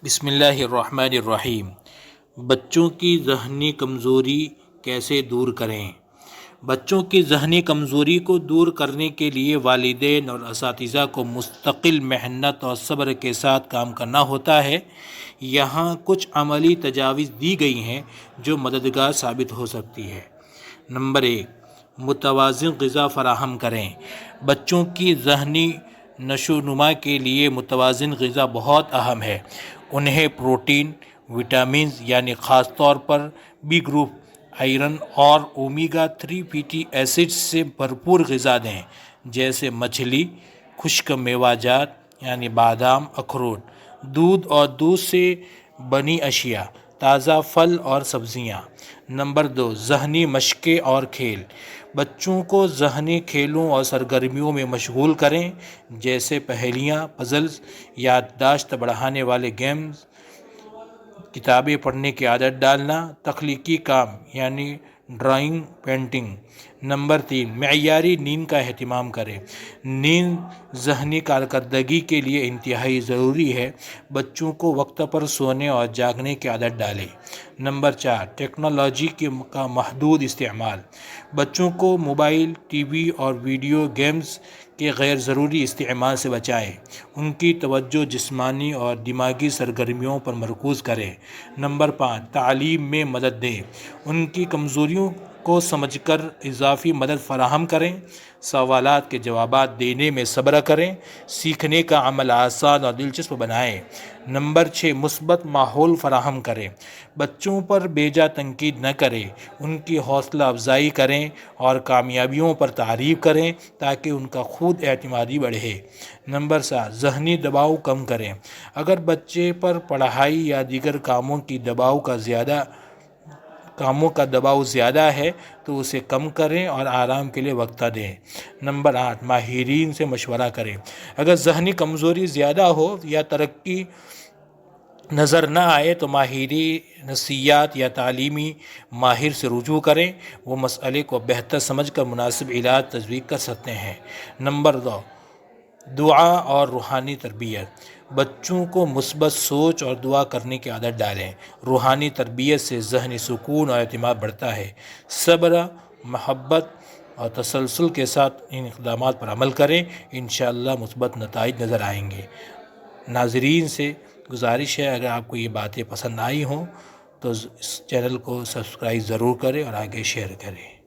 بسم اللہ الرحمن الرحیم۔ بچوں کی ذہنی کمزوری کیسے دور کریں؟ بچوں کی ذہنی کمزوری کو دور کرنے کے لیے والدین اور اساتذہ کو مستقل محنت اور صبر کے ساتھ کام کرنا ہوتا ہے۔ یہاں کچھ عملی تجاویز دی گئی ہیں جو مددگار ثابت ہو سکتی ہے۔ نمبر 1، متوازن غذا فراہم کریں۔ بچوں کی ذہنی نشو و نما کے لیے متوازن غذا بہت اہم ہے۔ انہیں پروٹین، وٹامنز یعنی خاص طور پر بی گروپ، آئرن اور اومیگا 3 فیٹی ایسڈ سے بھرپور غذا دیں، جیسے مچھلی، خشک میوہ جات یعنی بادام، اخروٹ، دودھ اور دودھ سے بنی اشیاء، تازہ پھل اور سبزیاں۔ نمبر 2، ذہنی مشقیں اور کھیل۔ بچوں کو ذہنی کھیلوں اور سرگرمیوں میں مشغول کریں، جیسے پہیلیاں، پزلز، یادداشت بڑھانے والے گیمز، کتابیں پڑھنے کی عادت ڈالنا، تخلیقی کام یعنی ڈرائنگ، پینٹنگ۔ نمبر 3، معیاری نیند کا اہتمام کریں۔ نیند ذہنی کارکردگی کے لیے انتہائی ضروری ہے۔ بچوں کو وقت پر سونے اور جاگنے کی عادت ڈالیں۔ نمبر 4، ٹیکنالوجی کا محدود استعمال۔ بچوں کو موبائل، ٹی وی اور ویڈیو گیمز کے غیر ضروری استعمال سے بچائیں۔ ان کی توجہ جسمانی اور دماغی سرگرمیوں پر مرکوز کریں۔ نمبر 5، تعلیم میں مدد دیں۔ ان کی کمزوریوں کو سمجھ کر اضافی مدد فراہم کریں۔ سوالات کے جوابات دینے میں صبر کریں۔ سیکھنے کا عمل آسان اور دلچسپ بنائیں۔ نمبر 6، مثبت ماحول فراہم کریں۔ بچوں پر بیجا تنقید نہ کریں، ان کی حوصلہ افزائی کریں اور کامیابیوں پر تعریف کریں تاکہ ان کا خود اعتمادی بڑھے۔ نمبر 7، ذہنی دباؤ کم کریں۔ اگر بچے پر پڑھائی یا دیگر کاموں کا دباؤ زیادہ ہے تو اسے کم کریں اور آرام کے لیے وقت دیں۔ نمبر 8، ماہرین سے مشورہ کریں۔ اگر ذہنی کمزوری زیادہ ہو یا ترقی نظر نہ آئے تو ماہری نفسیات یا تعلیمی ماہر سے رجوع کریں۔ وہ مسئلے کو بہتر سمجھ کر مناسب علاج تجویز کر سکتے ہیں۔ نمبر 2، دعا اور روحانی تربیت۔ بچوں کو مثبت سوچ اور دعا کرنے کی عادت ڈالیں۔ روحانی تربیت سے ذہنی سکون اور اعتماد بڑھتا ہے۔ صبر، محبت اور تسلسل کے ساتھ ان اقدامات پر عمل کریں، انشاءاللہ مثبت نتائج نظر آئیں گے۔ ناظرین سے گزارش ہے، اگر آپ کو یہ باتیں پسند آئی ہوں تو اس چینل کو سبسکرائب ضرور کریں اور آگے شیئر کریں۔